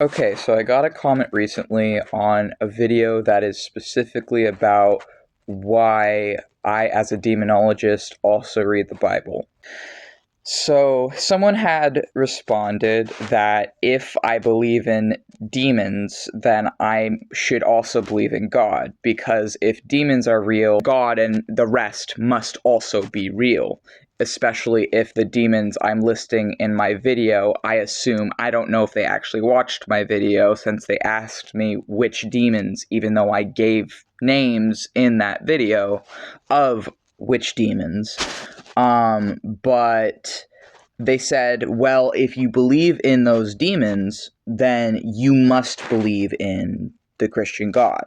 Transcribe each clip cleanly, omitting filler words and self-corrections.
Okay, so I got a comment recently on a video that is specifically about why I, as a demonologist, also read the Bible. So, someone had responded that if I believe in demons, then I should also believe in God, because if demons are real, God and the rest must also be real. Especially if the demons I'm listing in my video, I assume, I don't know if they actually watched my video since they asked me which demons, even though I gave names in that video of which demons. But they said, well, if you believe in those demons, then you must believe in the Christian God.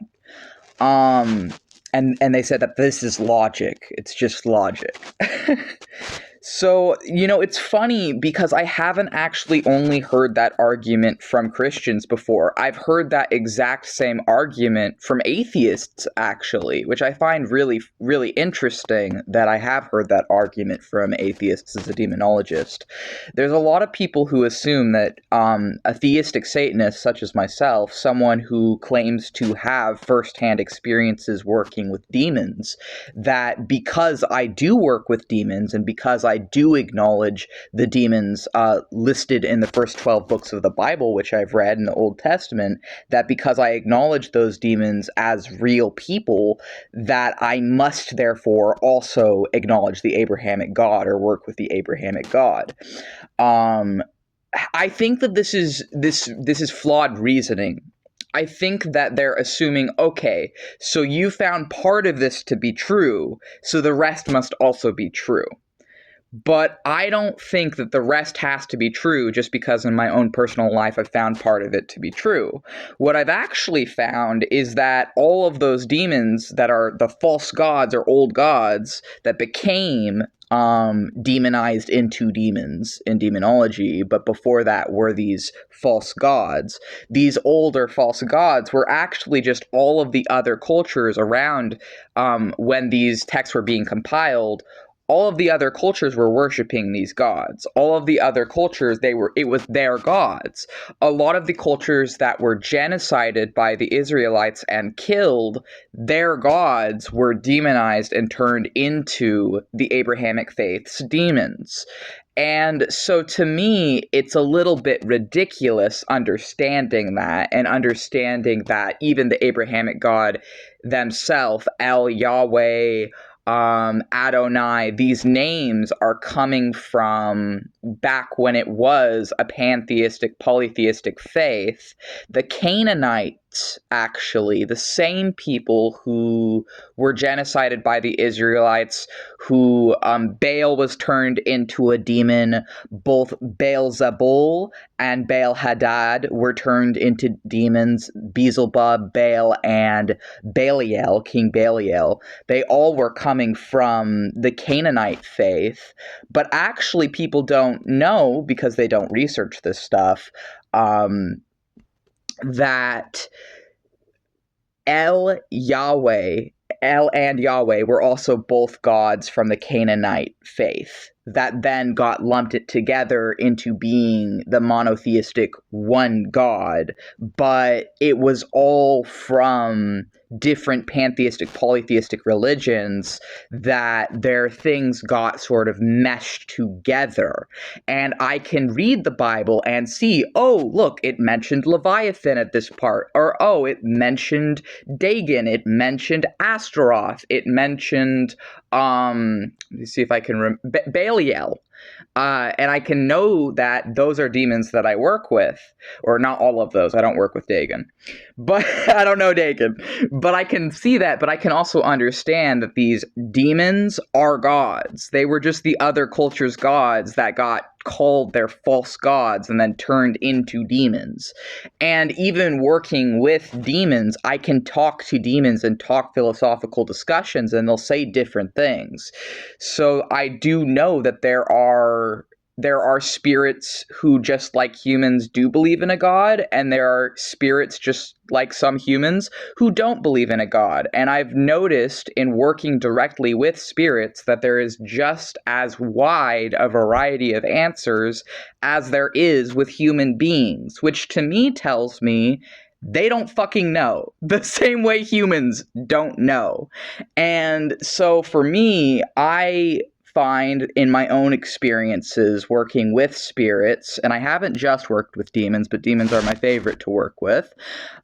Um, and they said that this is logic. It's just logic. So, it's funny because I haven't actually only heard that argument from Christians before. I've heard that exact same argument from atheists, actually, which I find really, really interesting that I have heard that argument from atheists as a demonologist. There's a lot of people who assume that a theistic Satanist, such as myself, someone who claims to have firsthand experiences working with demons, that because I do work with demons and because I do acknowledge the demons listed in the first 12 books of the Bible, which I've read in the Old Testament, that because I acknowledge those demons as real people, that I must therefore also acknowledge the Abrahamic God or work with the Abrahamic God. Um, I think that this is flawed reasoning. I think that they're assuming, okay, so you found part of this to be true, so the rest must also be true. But I don't think that the rest has to be true just because in my own personal life I've found part of it to be true. What I've actually found is that all of those demons that are the false gods or old gods that became demonized into demons in demonology, but before that were these false gods. These older false gods were actually just all of the other cultures around when these texts were being compiled. All of the other cultures were worshiping these gods. All of the other cultures, it was their gods. A lot of the cultures that were genocided by the Israelites and killed, their gods were demonized and turned into the Abrahamic faith's demons. And so to me, it's a little bit ridiculous understanding that and understanding that even the Abrahamic God themselves, El Yahweh, Adonai, these names are coming from back when it was a pantheistic, polytheistic faith. The Canaanites, actually, the same people who were genocided by the Israelites, who Baal was turned into a demon, both Baal Zebul and Baal Hadad were turned into demons, Beelzebub, Baal, and Belial, King Belial. They all were coming from the Canaanite faith, but actually people don't know because they don't research this stuff, that Yahweh, El and Yahweh were also both gods from the Canaanite faith that then got lumped it together into being the monotheistic one God, but it was all from different pantheistic, polytheistic religions that their things got sort of meshed together. And I can read the Bible and see, oh, look, it mentioned Leviathan at this part, or oh, it mentioned Dagon, it mentioned Astaroth, it mentioned let me see if I can Belial. And I can know that those are demons that I work with, or not all of those. I don't work with Dagon, but I don't know Dagon. But I can see that. But I can also understand that these demons are gods. They were just the other culture's gods that got called their false gods and then turned into demons. And even working with demons, I can talk to demons and talk philosophical discussions, and they'll say different things. So I do know that there are there are spirits who, just like humans, do believe in a god, and there are spirits, just like some humans, who don't believe in a god. And I've noticed in working directly with spirits that there is just as wide a variety of answers as there is with human beings, which to me tells me they don't fucking know, the same way humans don't know. And so for me, I find in my own experiences working with spirits, and I haven't just worked with demons, but demons are my favorite to work with,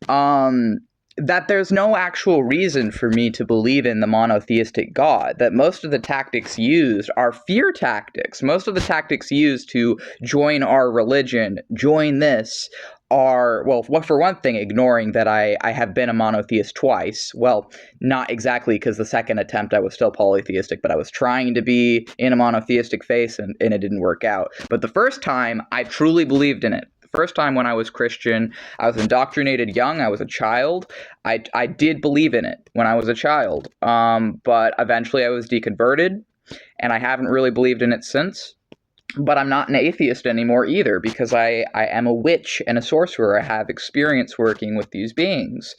that there's no actual reason for me to believe in the monotheistic God, that most of the tactics used are fear tactics. Most of the tactics used to join our religion, join this, are, well, for one thing, ignoring that I have been a monotheist twice. Well, not exactly, because the second attempt I was still polytheistic, but I was trying to be in a monotheistic faith, and it didn't work out. But the first time, I truly believed in it. The first time when I was Christian, I was indoctrinated young. I was a child. I did believe in it when I was a child. But eventually I was deconverted, and I haven't really believed in it since. But I'm not an atheist anymore either, because I am a witch and a sorcerer. I have experience working with these beings.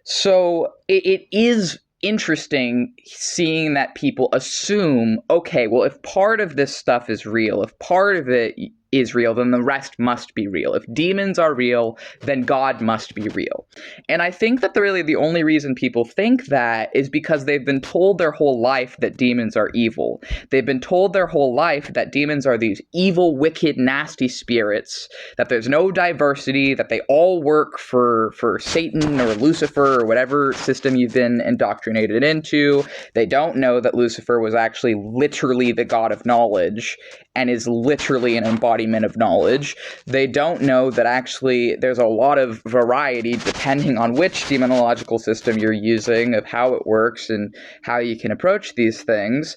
So it is interesting seeing that people assume, okay, well, if part of this stuff is real, if part of it is real, then the rest must be real. If demons are real, then God must be real. And I think that really the only reason people think that is because they've been told their whole life that demons are evil. They've been told their whole life that demons are these evil, wicked, nasty spirits, that there's no diversity, that they all work for Satan or Lucifer or whatever system you've been indoctrinated into. They don't know that Lucifer was actually literally the god of knowledge and is literally an embodiment of knowledge. They don't know that actually there's a lot of variety depending on which demonological system you're using, of how it works and how you can approach these things.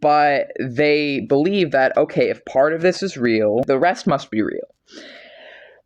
But they believe that, okay, if part of this is real, the rest must be real.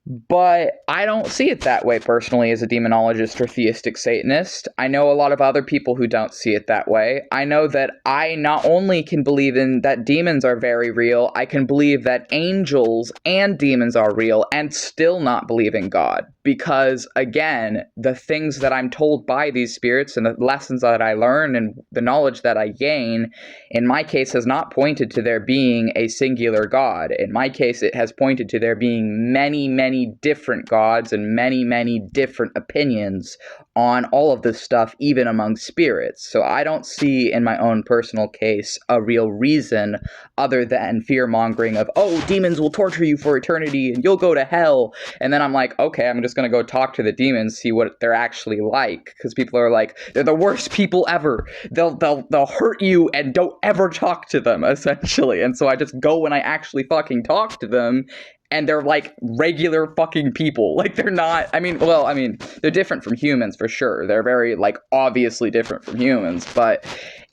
But I don't see it that way personally as a demonologist or theistic Satanist. I know a lot of other people who don't see it that way. I know that I not only can believe in that demons are very real, I can believe that angels and demons are real and still not believe in God. Because, again, the things that I'm told by these spirits and the lessons that I learn and the knowledge that I gain, in my case, has not pointed to there being a singular God. In my case, it has pointed to there being many, many different gods and many, many different opinions on all of this stuff, even among spirits. So I don't see in my own personal case a real reason other than fear-mongering of, oh, demons will torture you for eternity and you'll go to hell. And then I'm like, okay, I'm just going to go talk to the demons, see what they're actually like. Because people are like, they're the worst people ever. They'll hurt you and don't ever talk to them, essentially. And so I just go when I actually fucking talk to them, and they're like regular fucking people. Like, they're not, they're different from humans for sure. They're very, like, obviously different from humans, but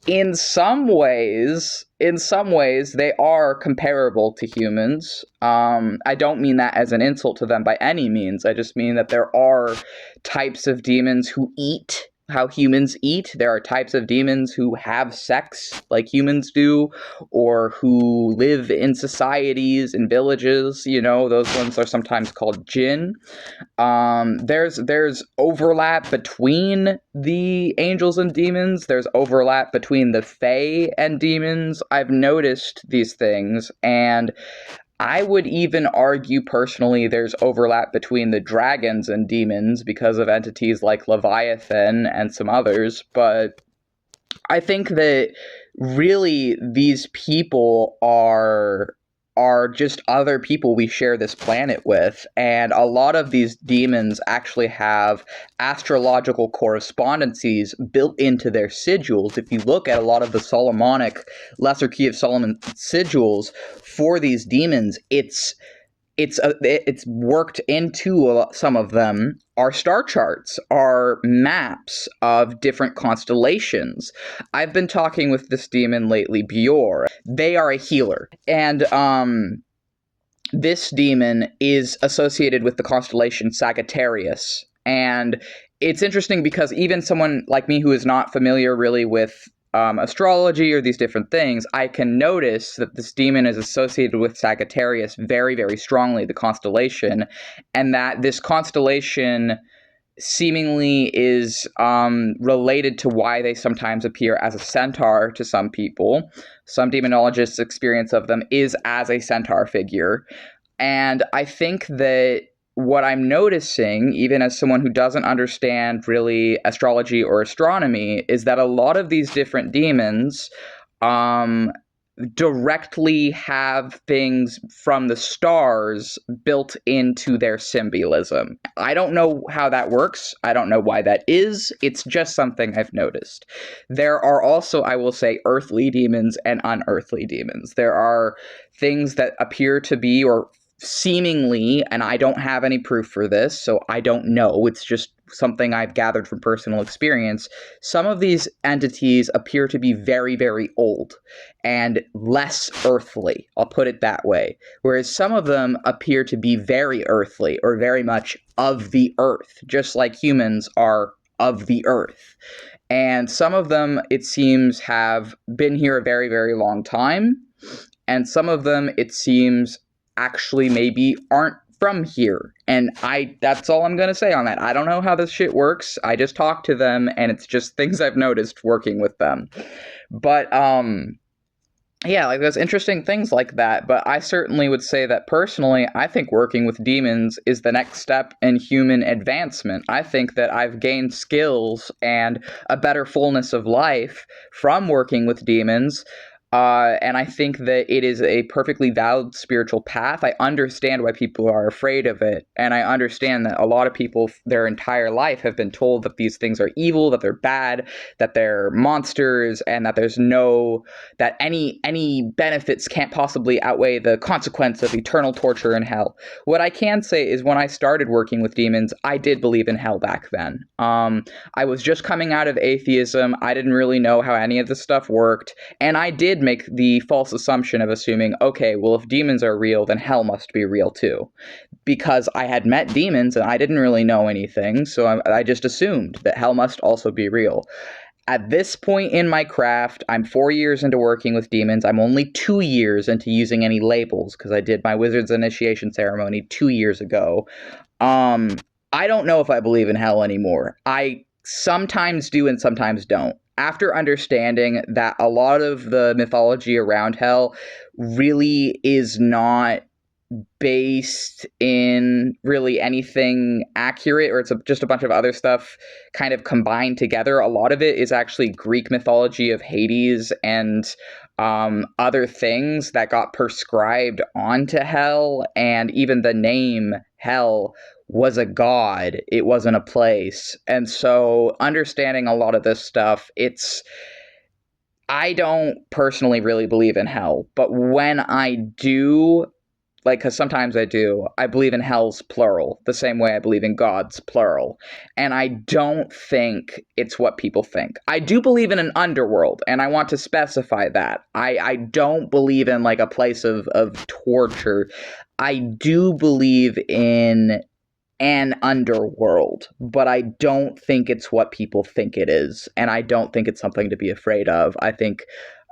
in some ways, they are comparable to humans. I don't mean that as an insult to them by any means. I just mean that there are types of demons who eat how humans eat. There are types of demons who have sex like humans do, or who live in societies and villages. You know, those ones are sometimes called jinn. There's overlap between the angels and demons. There's overlap between the fae and demons. I've noticed these things, and I would even argue personally there's overlap between the dragons and demons because of entities like Leviathan and some others, but I think that really these people are just other people we share this planet with, and a lot of these demons actually have astrological correspondences built into their sigils. If you look at a lot of the Solomonic Lesser Key of Solomon sigils for these demons, it's worked into some of them are star charts, are maps of different constellations. I've been talking with this demon lately, Bior. They are a healer, and this demon is associated with the constellation Sagittarius. And it's interesting because even someone like me who is not familiar really with astrology or these different things, I can notice that this demon is associated with Sagittarius very, very strongly, the constellation, and that this constellation seemingly is related to why they sometimes appear as a centaur to some people. Some demonologists' experience of them is as a centaur figure. And I think that what I'm noticing, even as someone who doesn't understand really astrology or astronomy, is that a lot of these different demons um, directly have things from the stars built into their symbolism. I don't know how that works. I don't know why that is. It's just something I've noticed. There are also, I will say, earthly demons and unearthly demons. There are things that appear to be, or seemingly, and I don't have any proof for this, so I don't know. It's just something I've gathered from personal experience. Some of these entities appear to be very, very old and less earthly. I'll put it that way. Whereas some of them appear to be very earthly or very much of the earth, just like humans are of the earth. And some of them, it seems, have been here a very, very long time. And some of them, it seems, actually maybe aren't from here. And that's all I'm going to say on that. I don't know how this shit works. I just talk to them, and it's just things I've noticed working with them. But yeah, like there's interesting things like that. But I certainly would say that personally, I think working with demons is the next step in human advancement. I think that I've gained skills and a better fullness of life from working with demons. And I think that it is a perfectly valid spiritual path. I understand why people are afraid of it. And I understand that a lot of people, their entire life, have been told that these things are evil, that they're bad, that they're monsters, and that that any benefits can't possibly outweigh the consequence of eternal torture in hell. What I can say is when I started working with demons, I did believe in hell back then. I was just coming out of atheism. I didn't really know how any of this stuff worked. And I did make the false assumption of assuming, okay, well, if demons are real, then hell must be real too. Because I had met demons and I didn't really know anything, so I just assumed that hell must also be real. At this point in my craft, I'm 4 years into working with demons. I'm only 2 years into using any labels because I did my wizard's initiation ceremony 2 years ago. I don't know if I believe in hell anymore. I sometimes do and sometimes don't. After understanding that a lot of the mythology around hell really is not based in really anything accurate, or it's just a bunch of other stuff kind of combined together. A lot of it is actually Greek mythology of Hades and other things that got prescribed onto hell, and even the name hell was a god. It wasn't a place. And so understanding a lot of this stuff, I don't personally really believe in hell, but when I do, like, because sometimes I believe in hell's plural, the same way I believe in God's plural. And I don't think it's what people think. I do believe in an underworld, and I want to specify that. I don't believe in, like, a place of torture. I do believe in an underworld, but I don't think it's what people think it is, and I don't think it's something to be afraid of. I think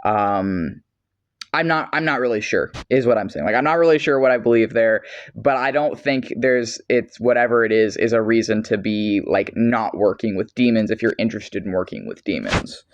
I'm not really sure is what I'm saying. Like, I'm not really sure what I believe there, but I don't think it's whatever it is a reason to be like not working with demons if you're interested in working with demons.